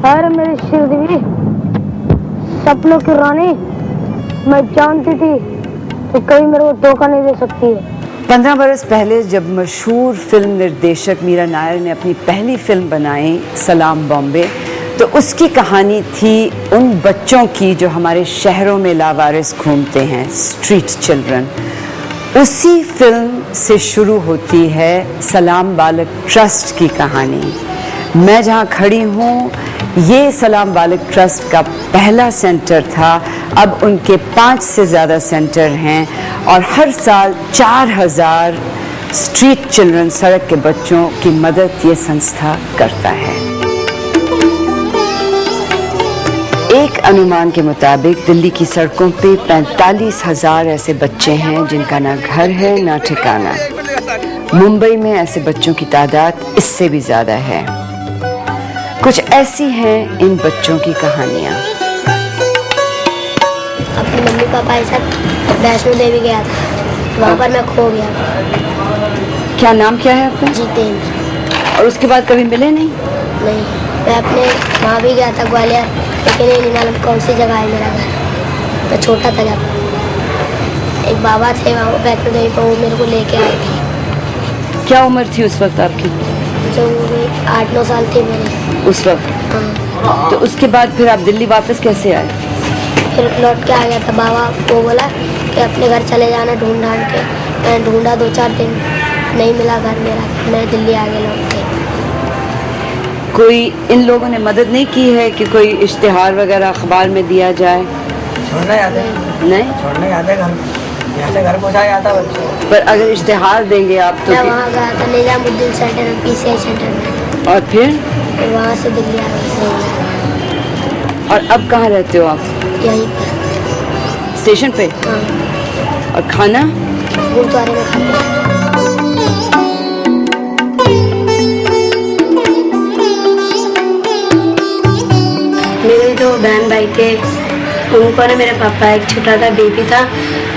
अरे मेरी श्रीदेवी, सपनों की रानी, मैं जानती थी कि कहीं मेरे को धोखा नहीं दे सकती है। 15 बरस पहले जब मशहूर फिल्म निर्देशक मीरा नायर ने अपनी पहली फिल्म बनाई सलाम बॉम्बे, तो उसकी कहानी थी उन बच्चों की जो हमारे शहरों में लावारिस घूमते हैं, स्ट्रीट चिल्ड्रन। उसी फिल्म से शुरू होती है सलाम बालक ट्रस्ट की कहानी। मैं जहाँ खड़ी हूँ, ये सलाम बालक ट्रस्ट का पहला सेंटर था। अब उनके 5 से ज़्यादा सेंटर हैं और हर साल 4000 स्ट्रीट चिल्ड्रन, सड़क के बच्चों की मदद ये संस्था करता है। एक अनुमान के मुताबिक दिल्ली की सड़कों पे 45,000 ऐसे बच्चे हैं जिनका ना घर है ना ठिकाना। मुंबई में ऐसे बच्चों की तादाद इससे भी ज़्यादा है। कुछ ऐसी हैं इन बच्चों की कहानियाँ। अपने मम्मी पापा के साथ वैष्णो देवी गया था, वहाँ पर मैं खो गया। क्या नाम क्या है आपका? जितेंद्र। और उसके बाद कभी मिले नहीं? नहीं, मैं अपने वहाँ भी गया था ग्वालियर, लेकिन ये नहीं मालूम कौन सी जगह है मेरा घर। मैं छोटा था जब। एक बाबा थे वहाँ वैष्णो देवी पर, वो मेरे को लेके आए थे। क्या उम्र थी उस वक्त आपकी? जो 8-9 साल थी मेरी उस वक्त। हाँ। तो उसके बाद फिर आप दिल्ली वापस कैसे आए? फिर लौट के आ गया था। बाबा वो बोला कि अपने घर चले जाना ढूंढ के। मैं ढूंढा 2-4 दिन, नहीं मिला घर मेरा। मैं दिल्ली आ गया लौट के। कोई इन लोगों ने मदद नहीं की है कि कोई इश्तिहार वगैरह अखबार में दिया जाए? छोड़ने जाते हैं। नहीं छोड़ने जाते घर, यहाँ से घर पहुँचाया जाता बच्चों। पर अगर इश्तिहार देंगे आप तो मैं वहाँ गया था निजामुद्दीन सेंटर में, PCI सेंटर में। और फिर वहाँ से दिल्ली आ गया। और अब कहाँ रहते हो आप? यहीं पर स्टेशन पे? हाँ, और खाना? गुरुद्वारे में खाते हैं। मेरे 2 बहन भाई थे, उनको ना मेरे पापा, एक छोटा सा बेबी था।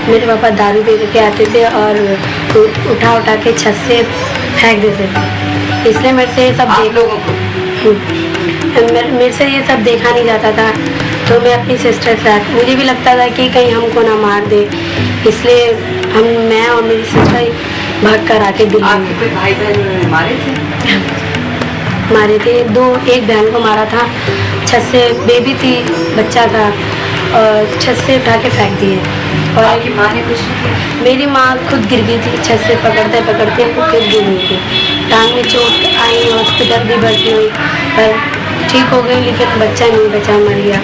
मेरे पापा दारू पी के आते थे और उठा के छत से फेंक देते थे। इसलिए मेरे से ये सब मेरे से ये सब देखा नहीं जाता था। तो मैं अपनी सिस्टर के साथ, मुझे भी लगता था कि कहीं हमको ना मार दे, इसलिए मैं और मेरी सिस्टर भाग कर आके दिल्ली। आपके कोई भाई बहन मारे थे? मारे थे एक बहन को मारा था। छत से, बेबी थी, बच्चा था, और छत से उठा के फेंक दिए। और आपकी माँ ने कुछ नहीं किया? मेरी माँ खुद गिर गई थी, छत से पकड़ते पकड़ते वो खुद गिर गई थी। टांग में चोट आई, हॉस्पिटल भी भर्ती हुई, पर ठीक हो गई, लेकिन बच्चा नहीं बचा, मर गया।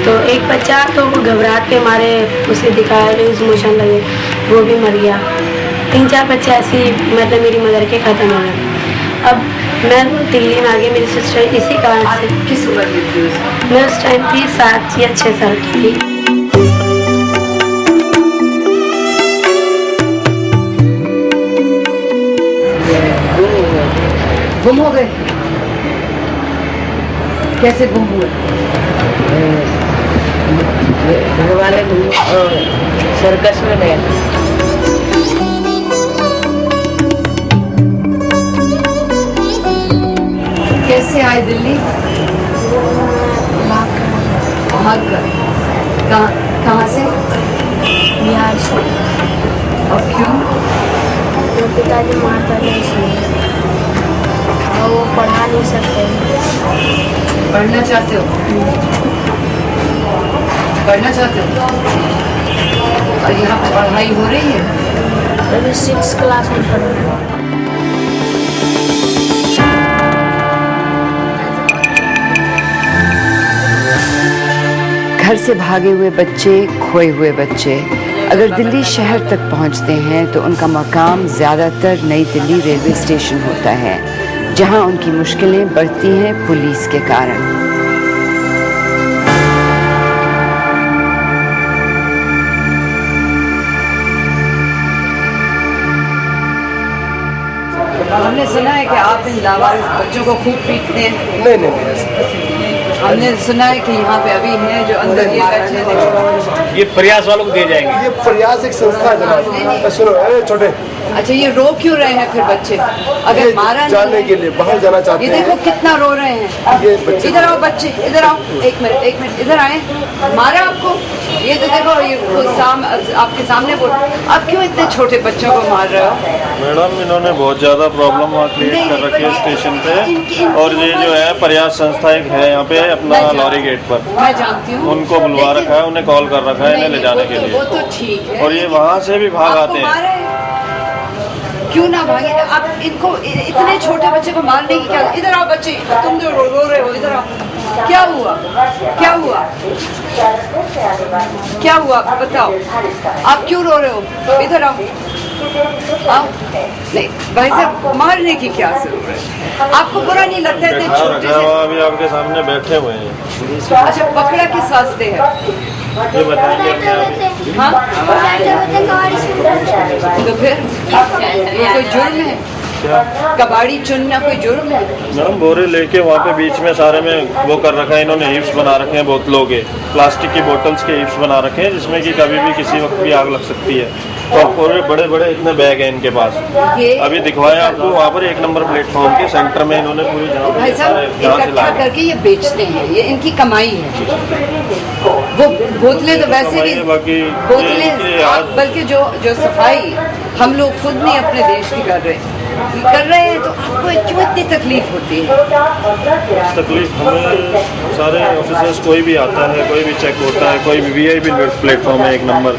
तो एक बच्चा तो घबराहट के मारे उसे दिखाया, लूज मोशन लगे, वो भी मर गया। 3-4 बच्चे ऐसे मतलब मेरी मदर के ख़त्म हो गए। अब मैं दिल्ली में आ गई, मेरी सिस्टर इसी कारण से। किस उम्र की थी उसकी? मैं उस टाइम थी 7 या 6 साल की थी। गुम हो गए? कैसे गुम हुए? घर वाले सर्कस में गए। कैसे आए दिल्ली? भाग कर? कहाँ से? बिहार से। और क्यों? मेरे पिताजी मार पड़े इसलिए, और वो पढ़ा नहीं सकते। पढ़ना चाहते हो? पढ़ना चाहते हो? और यहाँ पर पढ़ाई हो रही है? अभी 6 क्लास में पढ़ रही हूँ। घर से भागे हुए बच्चे, खोए हुए बच्चे अगर दिल्ली शहर तक पहुंचते हैं तो उनका मकाम ज़्यादातर नई दिल्ली रेलवे स्टेशन होता है, जहां उनकी मुश्किलें बढ़ती हैं पुलिस के कारण। हमने सुना है कि आप इन लावारिस बच्चों को खूब पीटते हैं। नहीं, हमने सुना है कि यहाँ पे अभी हैं जो अंदर ये प्रयास वालों को दिए जाएंगे। ये प्रयास एक संस्था है जनाब। सुनो, अरे छोटे अच्छा, ये रो क्यों रहे हैं फिर बच्चे? अगर मारा नहीं जाने के लिए बाहर जाना चाहते ये हैं। देखो कितना रो रहे हैं। ये बच्चे इधर आओ बच्चे, इधर आओ, एक मिनट इधर आए। मारा आपको? ये तो देखो, ये आपके सामने बोल, आप क्यों इतने छोटे बच्चों को मार रहे हो? मैडम, इन्होंने बहुत ज़्यादा प्रॉब्लम वहाँ क्रिएट कर रखी है स्टेशन पे। और ये जो है प्रयास संस्था एक है यहाँ पे अपना लॉरी गेट पर, मैं जानती हूँ, उनको बुलवा रखा है, उन्हें कॉल कर रखा है इन्हें ले जाने के वो लिए। तो ठीक है। और ये वहाँ से भी भाग आपको आते हैं। मारे? क्यों ना भागे? आप इनको इतने छोटे बच्चे को मारने की क्या? इधर आओ बच्चे, तुम जो रो रहे हो, इधर आओ। क्या हुआ? क्या हुआ? क्या हुआ बताओ? आप क्यों रो रहे हो? इधर आओ। आओ। नहीं भाई साहब, मारने की क्या जरूरत है? आपको बुरा नहीं लगता इतने बैठा छोटे रखा से? हुआ अभी आपके सामने बैठे हुए हैं। अच्छा, पकड़ा किस वास्ते है? ये बताएंगे अपने आप। हाँ, तो फिर ये कोई जुर्म है? कबाड़ी चुनना कोई जुर्म है? मैडम, बोरे लेके वहाँ पे बीच में सारे में वो कर रखा है इन्होंने, हिप्स बना रखे हैं बोतलों के, प्लास्टिक की बोतल्स के हिप्स बना रखे हैं जिसमें कि कभी भी किसी वक्त भी आग लग सकती है। और पूरे बड़े बड़े इतने बैग हैं इनके पास। अभी दिखवाया आपको, वहाँ पर 1 नंबर प्लेटफॉर्म के सेंटर में इन्होंने पूरी भाई साहब इकट्ठा करके ये बेचते हैं, ये इनकी कमाई है। वो बोतलें तो वैसे भी बाकी बोतलें, बल्कि जो सफाई हम लोग खुद नहीं अपने देश की कर रहे हैं, तो आपको क्यों इतनी तकलीफ होती है? तकलीफ हमें, सारे ऑफिसर्स, कोई भी आता है, कोई भी चेक होता है, कोई भी वीआईपी प्लेटफॉर्म है 1 नंबर।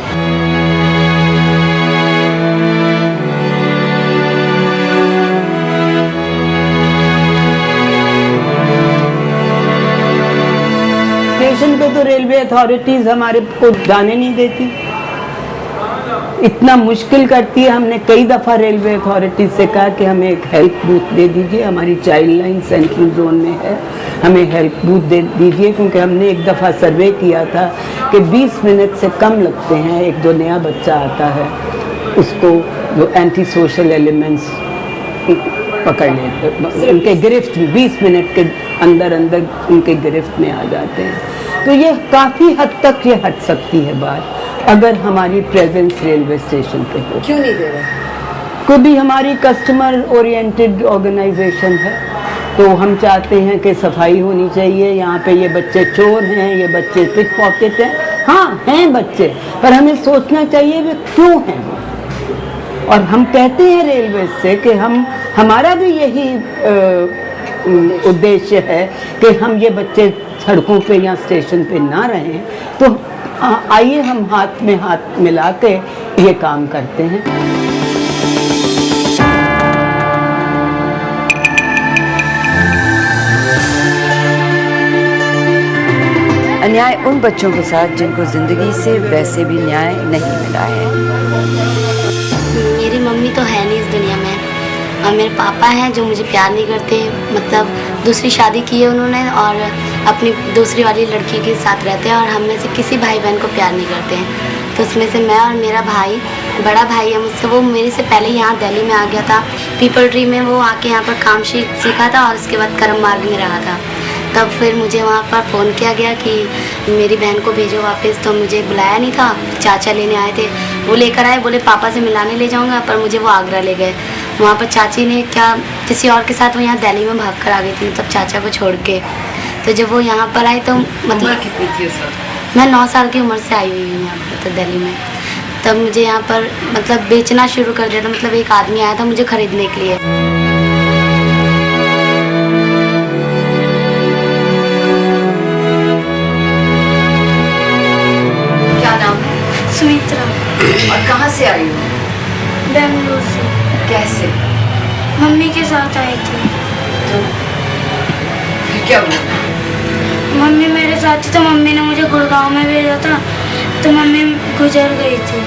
स्टेशन पे तो रेलवे अथॉरिटीज हमारे को जाने नहीं देती, इतना मुश्किल करती है। हमने कई दफ़ा रेलवे अथॉरिटीज से कहा कि हमें एक हेल्प बूथ दे दीजिए, हमारी चाइल्ड लाइन सेंट्रल जोन में है, हमें हेल्प बूथ दे दीजिए, क्योंकि हमने एक दफ़ा सर्वे किया था कि 20 मिनट से कम लगते हैं एक जो नया बच्चा आता है उसको, जो एंटी सोशल एलिमेंट्स पकड़ लेते, उनके गिरफ्त में 20 मिनट के अंदर उनके गिरफ्त में आ जाते हैं। तो ये काफ़ी हद तक ये हट सकती है बात अगर हमारी प्रेजेंस रेलवे स्टेशन पे हो। क्यों नहीं दे रहे? कोई भी हमारी कस्टमर ओरिएंटेड ऑर्गेनाइजेशन है, तो हम चाहते हैं कि सफाई होनी चाहिए। यहाँ पे ये बच्चे चोर हैं, ये बच्चे पिक पॉकेट हैं, हाँ हैं बच्चे, पर हमें सोचना चाहिए वे क्यों हैं। और हम कहते हैं रेलवे से कि हमारा भी यही उद्देश्य है कि हम ये बच्चे सड़कों पे या स्टेशन पे ना रहें, तो आइए हम हाथ में हाथ मिला के ये काम करते हैं। अन्याय उन बच्चों के साथ जिनको जिंदगी से वैसे भी न्याय नहीं मिला है। मेरी मम्मी तो है नहीं इस दुनिया में, और मेरे पापा हैं जो मुझे प्यार नहीं करते, मतलब दूसरी शादी की है उन्होंने और अपनी दूसरी वाली लड़की के साथ रहते हैं, और हम में से किसी भाई बहन को प्यार नहीं करते हैं। तो उसमें से मैं और मेरा भाई, बड़ा भाई है मुझसे, वो मेरे से पहले यहाँ दिल्ली में आ गया था। पीपल ट्री में वो आके यहाँ पर काम सीखा था और उसके बाद कर्म मार्ग में रहा था। तब फिर मुझे वहाँ पर फ़ोन किया गया कि मेरी बहन को भेजो वापस, तो मुझे बुलाया नहीं था, चाचा लेने आए थे, वो लेकर आए, बोले पापा से मिलाने ले जाऊँगा, पर मुझे वो आगरा ले गए। वहाँ पर चाची ने क्या किसी और के साथ वो यहाँ दिल्ली में भाग कर आ गई थी, मतलब चाचा को छोड़ के। तो जब वो यहाँ पर आई तो मतलब कितनी थी उस वक्त? मैं 9 साल की उम्र से आई हुई हूँ यहाँ पर तो दिल्ली में। तब मुझे यहाँ पर मतलब बेचना शुरू कर दिया था, मतलब एक आदमी आया था मुझे खरीदने के लिए। क्या नाम? सुमित्रा। और कहाँ से आई हो? बेंगलुरु से। कैसे? मम्मी के साथ आई थी। तो फिर क्या हुआ? मम्मी मेरे साथ थी तो मम्मी ने मुझे गुड़गांव में भेजा था, तो मम्मी गुजर गई थी।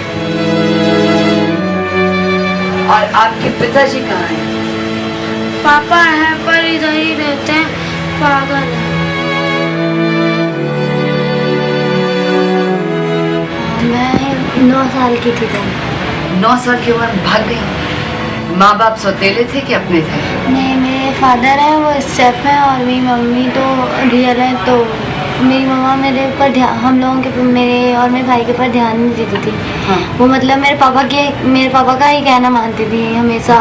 और आपके पिताजी कहाँ हैं? पापा हैं पर इधर ही रहते हैं, पागल है। मैं 9 साल की थी तब। 9 साल की उम्र में भाग गई। माँ बाप सौतेले थे कि अपने थे? नहीं, मेरे फादर हैं वो स्टेप हैं और मेरी मम्मी तो रियल है, तो मेरी मम्मा मेरे ऊपर ध्यान, हम लोगों के, मेरे और मेरे भाई के ऊपर ध्यान नहीं देती थी। हाँ। वो मतलब मेरे पापा का ही कहना मानती थी हमेशा,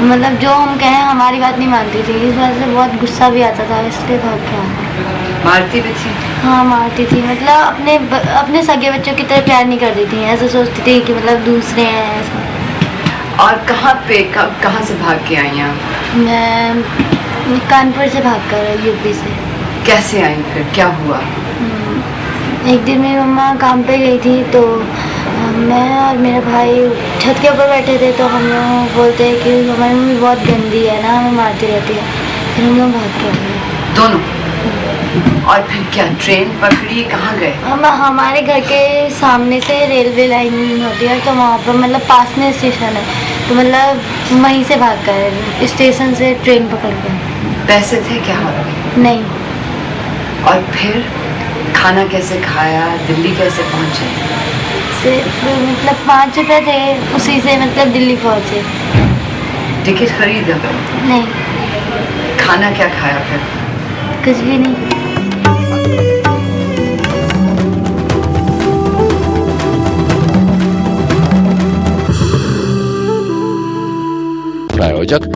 मतलब जो हम कहें हमारी बात नहीं मानती थी। इस वजह से बहुत गुस्सा भी आता था, इसलिए भाग के आया। मारती भी थी? हाँ मारती थी, मतलब अपने सगे बच्चों की तरह प्यार नहीं करती थी, ऐसा सोचती थी कि मतलब दूसरे हैं ऐसा। और कहाँ से भाग के आई आप? मैं कानपुर से भाग कर, यूपी से। कैसे आई फिर, क्या हुआ? एक दिन मेरी मम्मा काम पे गई थी, तो मैं और मेरा भाई छत के ऊपर बैठे थे, तो हम लोग बोलते हैं कि हमारी मम्मी बहुत गंदी है ना, हमें मारती रहती है। फिर हम लोग भाग के गए दोनों। और फिर क्या ट्रेन पकड़ी, कहाँ गए? हम हमारे घर के सामने से रेलवे लाइन होती है, तो वहाँ पर मतलब पास में स्टेशन है, तो मतलब वहीं से भाग कर स्टेशन से ट्रेन पकड़ के। पैसे थे क्या हाथ में? नहीं। और फिर खाना कैसे खाया, दिल्ली कैसे पहुँचे? मतलब 5 रुपये थे, उसी से मतलब दिल्ली पहुँचे। टिकट खरीदा? नहीं। खाना क्या खाया फिर? कुछ भी नहीं। प्रायोजक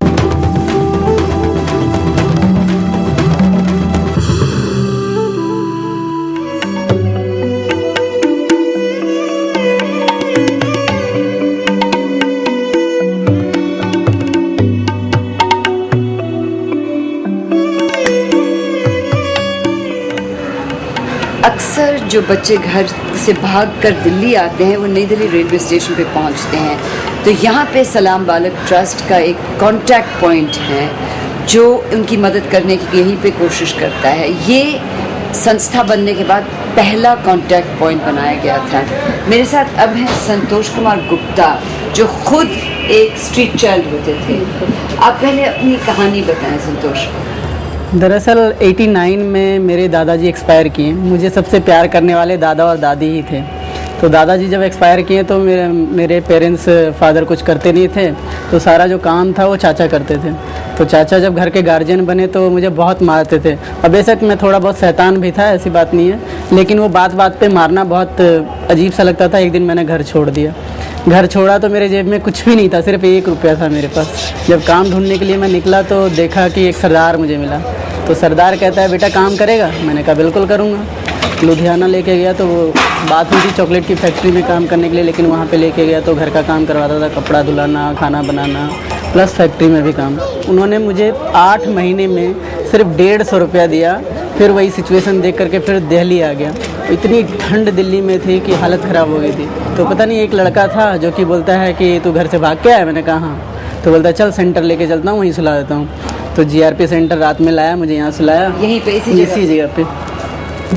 अक्सर जो बच्चे घर से भागकर दिल्ली आते हैं वो नई दिल्ली रेलवे स्टेशन पे पहुंचते हैं, तो यहाँ पे सलाम बालक ट्रस्ट का एक कांटेक्ट पॉइंट है जो उनकी मदद करने की यहीं पे कोशिश करता है। ये संस्था बनने के बाद पहला कांटेक्ट पॉइंट बनाया गया था। मेरे साथ अब हैं संतोष कुमार गुप्ता, जो खुद एक स्ट्रीट चाइल्ड होते थे। आप पहले अपनी कहानी बताएं संतोष। दरअसल 89 में मेरे दादाजी एक्सपायर किए। मुझे सबसे प्यार करने वाले दादा और दादी ही थे। तो दादाजी जब एक्सपायर किए तो मेरे पेरेंट्स, फादर कुछ करते नहीं थे, तो सारा जो काम था वो चाचा करते थे। तो चाचा जब घर के गार्जियन बने तो मुझे बहुत मारते थे। और बेशक मैं थोड़ा बहुत शैतान भी था, ऐसी बात नहीं है, लेकिन वो बात बात पे मारना बहुत अजीब सा लगता था। एक दिन मैंने घर छोड़ दिया। घर छोड़ा तो मेरे जेब में कुछ भी नहीं था, सिर्फ 1 रुपया था मेरे पास। जब काम ढूंढने के लिए मैं निकला तो देखा कि एक सरदार मुझे मिला। तो सरदार कहता है, बेटा काम करेगा? मैंने कहा बिल्कुल करूँगा। लुधियाना लेके गया, तो वो बात हुई थी चॉकलेट की फैक्ट्री में काम करने के लिए, लेकिन वहाँ पे लेके गया तो घर का काम करवाता था, कपड़ा धुलाना, खाना बनाना, प्लस फैक्ट्री में भी काम। उन्होंने मुझे 8 महीने में सिर्फ 150 रुपया दिया। फिर वही सिचुएशन देख करके फिर दिल्ली आ गया। इतनी ठंड दिल्ली में थी कि हालत ख़राब हो गई थी। तो पता नहीं एक लड़का था जो कि बोलता है कि तू घर से भाग के आया? मैंने कहा हाँ। तो बोलता है चल सेंटर लेके चलता हूँ, वहीं सुला देता हूँ। तो GRP सेंटर रात में लाया, मुझे यहाँ सुलाया, यहीं पे इसी जगह पे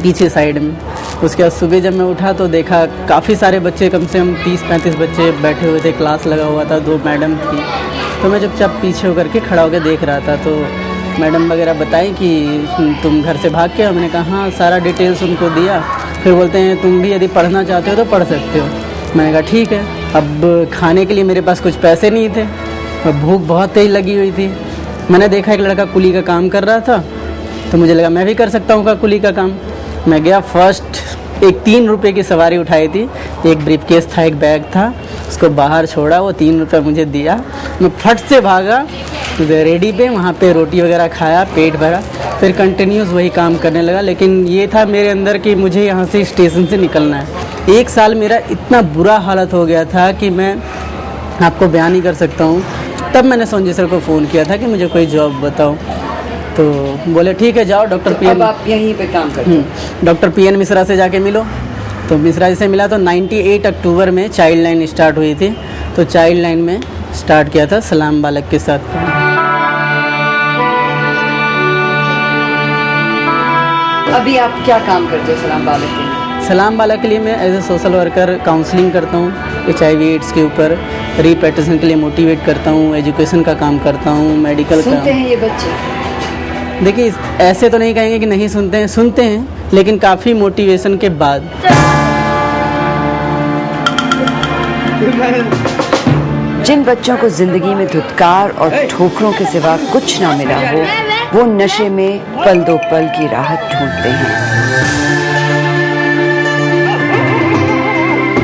पीछे साइड में। उसके बाद सुबह जब मैं उठा तो देखा काफ़ी सारे बच्चे, कम से कम 30-35 बच्चे बैठे हुए थे, क्लास लगा हुआ था, 2 मैडम थी। तो मैं चुपचाप पीछे होकर के खड़ा होकर देख रहा था। तो मैडम वगैरह बताई कि तुम घर से भाग के आओ? मैंने कहा हाँ, सारा डिटेल्स उनको दिया। फिर बोलते हैं तुम भी यदि पढ़ना चाहते हो तो पढ़ सकते हो। मैंने कहा ठीक है। अब खाने के लिए मेरे पास कुछ पैसे नहीं थे और भूख बहुत तेज लगी हुई थी। मैंने देखा एक लड़का कुली का काम कर रहा था, तो मुझे लगा मैं भी कर सकता हूँ कुली का काम। मैं गया, फर्स्ट एक 3 रुपये की सवारी उठाई थी, एक ब्रीफकेस था, एक बैग था, उसको बाहर छोड़ा, वो 3 रुपये मुझे दिया। मैं फट से भागा रेडी पे, वहाँ पे रोटी वगैरह खाया, पेट भरा, फिर कंटिन्यूस वही काम करने लगा। लेकिन ये था मेरे अंदर कि मुझे यहाँ से स्टेशन से निकलना है। 1 साल मेरा इतना बुरा हालत हो गया था कि मैं आपको बयान नहीं कर सकता हूँ। तब मैंने संजय सर को फ़ोन किया था कि मुझे कोई जॉब बताओ। तो बोले ठीक है जाओ डॉक्टर PN। अब आप यहीं पे काम करते हैं? डॉक्टर PN मिश्रा से जाके मिलो। तो मिश्रा जी से मिला तो 98 अक्टूबर में चाइल्ड लाइन स्टार्ट हुई थी। तो चाइल्ड लाइन में स्टार्ट किया था सलाम बालक के साथ। अभी आप क्या काम करते हो सलाम बालक के लिए? सलाम बालक के लिए मैं as a social worker counselling करता हूँ, HIV एड्स के ऊपर, रीपेटिशन के लिए मोटिवेट करता हूँ, एजुकेशन का काम करता हूँ, मेडिकल का। सुनते हैं ये बच्चे? देखिए ऐसे तो नहीं कहेंगे कि नहीं सुनते हैं, सुनते हैं, लेकिन काफ़ी मोटिवेशन के बाद। जिन बच्चों को जिंदगी में धुतकार और ठोकरों के सिवा कुछ ना मिला हो, वो नशे में पल दो पल की राहत ढूंढते हैं।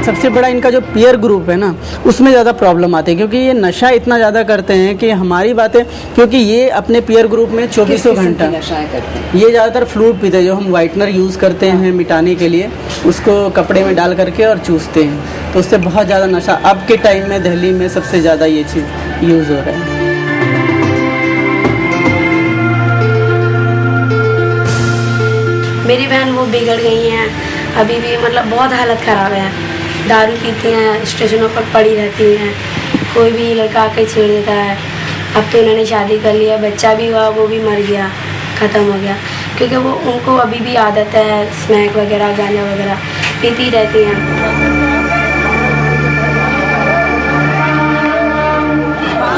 सबसे बड़ा इनका जो पीयर ग्रुप है ना, उसमें ज़्यादा प्रॉब्लम आती है, क्योंकि ये नशा इतना ज़्यादा करते हैं कि हमारी बातें, क्योंकि ये अपने पीयर ग्रुप में 24 घंटा नशाएं करते हैं। ये ज़्यादातर फ्लूइड पीते हैं, जो हम वाइटनर यूज़ करते हैं मिटाने के लिए, उसको कपड़े में डाल करके और चूसते हैं, तो उससे बहुत ज़्यादा नशा अब के टाइम में दिल्ली में सबसे ज़्यादा ये चीज़ यूज़ हो रहा है। मेरी बहन वो बिगड़ गई हैं अभी भी, मतलब बहुत हालत ख़राब है। दारू पीती हैं, स्टेशनों पर पड़ी रहती हैं, कोई भी लड़का आके छेड़ देता है। अब तो इन्होंने शादी कर लिया, बच्चा भी हुआ, वो भी मर गया, ख़त्म हो गया, क्योंकि वो उनको अभी भी आदत है स्मैक वगैरह, गांजा वगैरह पीती रहती हैं।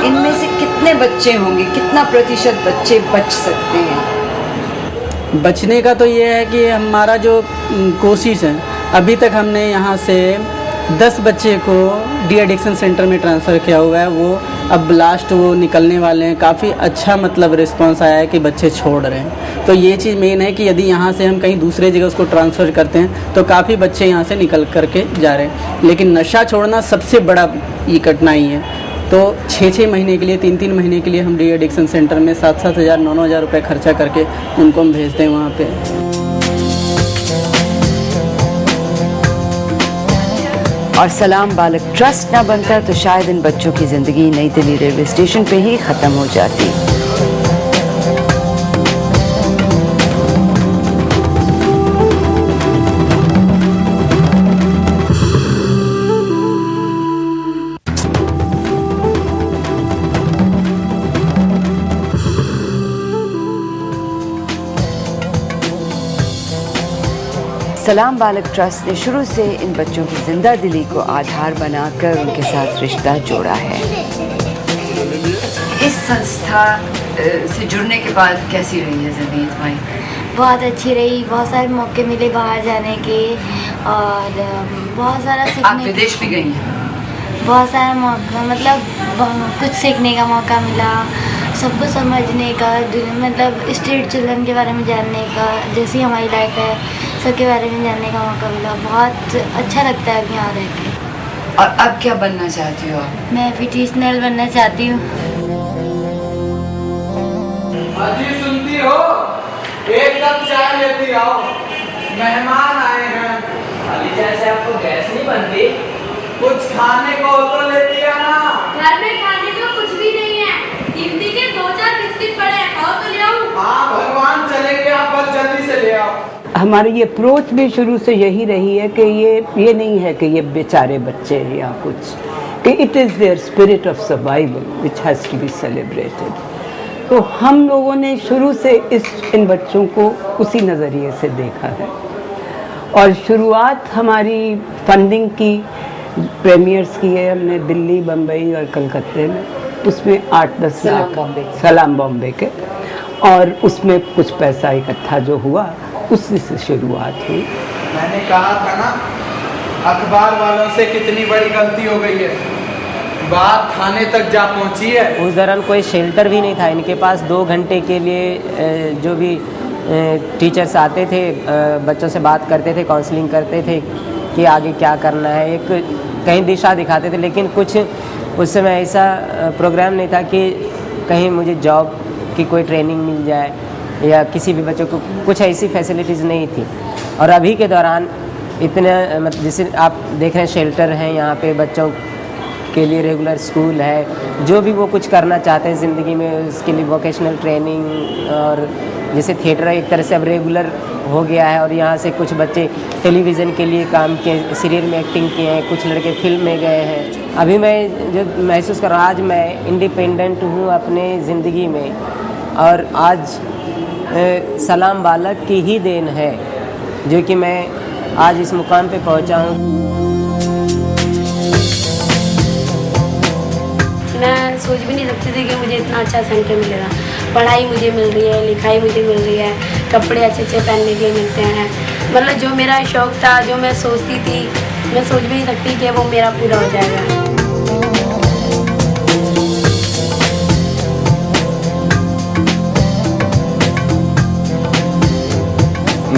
इनमें से कितने बच्चे होंगे, कितना प्रतिशत बच्चे बच सकते हैं? बचने का तो ये है कि हमारा जो कोशिश है, अभी तक हमने यहाँ से 10 बच्चे को डी एडिक्शन सेंटर में ट्रांसफ़र किया हुआ है। वो अब लास्ट वो निकलने वाले हैं। काफ़ी अच्छा मतलब रिस्पांस आया है कि बच्चे छोड़ रहे हैं। तो ये चीज़ मेन है कि यदि यहाँ से हम कहीं दूसरे जगह उसको ट्रांसफ़र करते हैं तो काफ़ी बच्चे यहाँ से निकल करके जा रहे हैं। लेकिन नशा छोड़ना सबसे बड़ा ये कठिनाई है। तो 6-6 महीने के लिए, 3-3 महीने के लिए हम डी एडिक्शन सेंटर में 7-7 हज़ार 9-9 हज़ार रुपये खर्चा करके उनको हम भेजते हैं वहाँ पे। और सलाम बालक ट्रस्ट ना बनता तो शायद इन बच्चों की ज़िंदगी नई दिल्ली रेलवे स्टेशन पे ही ख़त्म हो जाती। सलाम बालक ट्रस्ट ने शुरू से इन बच्चों की जिंदा दिली को आधार बनाकर उनके साथ रिश्ता जोड़ा है। इस संस्था से जुड़ने के बाद कैसी रही है जिंदगी तुम्हारी? बहुत अच्छी रही, बहुत सारे मौके मिले बाहर जाने के और बहुत सारा सीखने। आप विदेश भी गई हैं? बहुत सारा मौका, मतलब कुछ सीखने का मौका मिला, सबको समझने का, मतलब स्ट्रीट चिल्ड्रन के बारे में जानने का, जैसी हमारी लाइफ है सबके बारे में जानने का मौका मिला। बहुत अच्छा लगता है यहाँ रह के। और अब क्या बनना चाहती हो आप? मैं ब्यूटिशियन बनना चाहती हूँ। अजी सुनती हो, एक कप चाय लेती आओ, मेहमान आए हैं। अली जैसे आपको गैस नहीं बनती? कुछ खाने को तो लेती आना। घर में खाने को कुछ भी नहीं है, हिंदी के 2-4 बिस्किट पड़े हैं, खाओ तो ले आऊं। हाँ भगवान चलेंगे, आप बस जल्दी से ले आओ। हमारी ये अप्रोच भी शुरू से यही रही है कि ये नहीं है कि ये बेचारे बच्चे हैं या कुछ, कि it is there spirit of survival which has to be celebrated. तो हम लोगों ने शुरू से इन बच्चों को उसी नज़रिए से देखा है। और शुरुआत हमारी फंडिंग की प्रीमियर्स की है हमने दिल्ली, बम्बई और कलकत्ते में। उसमें 8-10 लाख सलाम बॉम्बे के, और उसमें कुछ पैसा इकट्ठा जो हुआ उसी से शुरुआत हुई। मैंने कहा था ना, अखबार वालों से कितनी बड़ी गलती हो गई है, बात थाने तक जा पहुंची है। उस दौरान कोई शेल्टर भी नहीं था इनके पास। 2 घंटे के लिए जो भी टीचर्स आते थे, बच्चों से बात करते थे, काउंसलिंग करते थे कि आगे क्या करना है, एक कहीं दिशा दिखाते थे। लेकिन कुछ उस समय ऐसा प्रोग्राम नहीं था कि कहीं मुझे जॉब की कोई ट्रेनिंग मिल जाए या किसी भी बच्चों को कुछ ऐसी फैसिलिटीज़ नहीं थी। और अभी के दौरान इतने मतलब जैसे आप देख रहे हैं शेल्टर हैं यहाँ पे, बच्चों के लिए रेगुलर स्कूल है, जो भी वो कुछ करना चाहते हैं ज़िंदगी में उसके लिए वोकेशनल ट्रेनिंग, और जैसे थिएटर एक तरह से अब रेगुलर हो गया है। और यहाँ से कुछ बच्चे टेलीविज़न के लिए काम किए, सीरियल में एक्टिंग किए हैं, कुछ लड़के फिल्म में गए हैं। अभी मैं जो महसूस कर रहा हूँ, आज मैं इंडिपेंडेंट हूँ अपने ज़िंदगी में, और आज सलाम बालक की ही देन है जो कि मैं आज इस मुकाम पे पहुँचा हूँ। मैं सोच भी नहीं सकती थी कि मुझे इतना अच्छा सेंटर मिलेगा। पढ़ाई मुझे मिल रही है, लिखाई मुझे मिल रही है, कपड़े अच्छे अच्छे पहनने के मिलते हैं। मतलब जो मेरा शौक़ था, जो मैं सोचती थी, मैं सोच भी नहीं सकती कि वो मेरा पूरा हो जाएगा।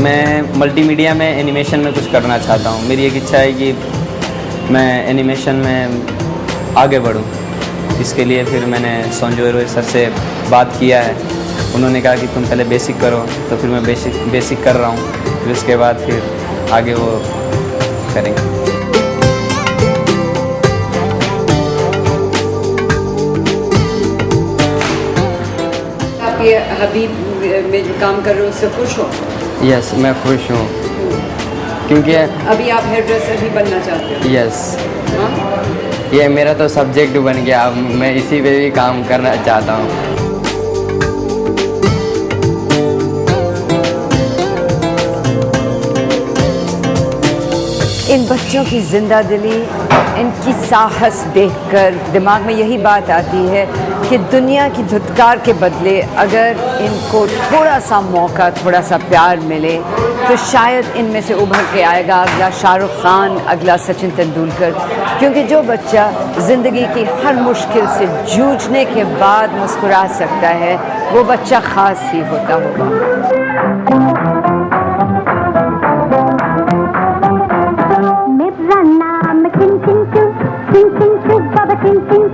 मैं मल्टीमीडिया में एनिमेशन में कुछ करना चाहता हूँ। मेरी एक इच्छा है कि मैं एनिमेशन में आगे बढ़ूँ। इसके लिए फिर मैंने संजय रॉय सर से बात किया है। उन्होंने कहा कि तुम पहले बेसिक करो, तो फिर मैं बेसिक कर रहा हूँ। फिर उसके बाद फिर आगे वो करेंगे। आप ये हबीब में जो काम कर रहे हो उससे खुश हो? यस, मैं खुश हूँ क्योंकि अभी आप हेयर ड्रेसर भी बनना चाहते हो? यस, हाँ? ये मेरा तो सब्जेक्ट बन गया। अब मैं इसी पे भी काम करना चाहता हूँ। इन बच्चों की जिंदा दिली, इनकी साहस देखकर दिमाग में यही बात आती है कि दुनिया की धुतकार के बदले अगर इनको थोड़ा सा मौका, थोड़ा सा प्यार मिले तो शायद इनमें से उभर के आएगा अगला शाहरुख खान, अगला सचिन तेंदुलकर। क्योंकि जो बच्चा ज़िंदगी की हर मुश्किल से जूझने के बाद मुस्कुरा सकता है वो बच्चा ख़ास ही होता होगा। Baba Chin Chin Choo, Baba Chin Chin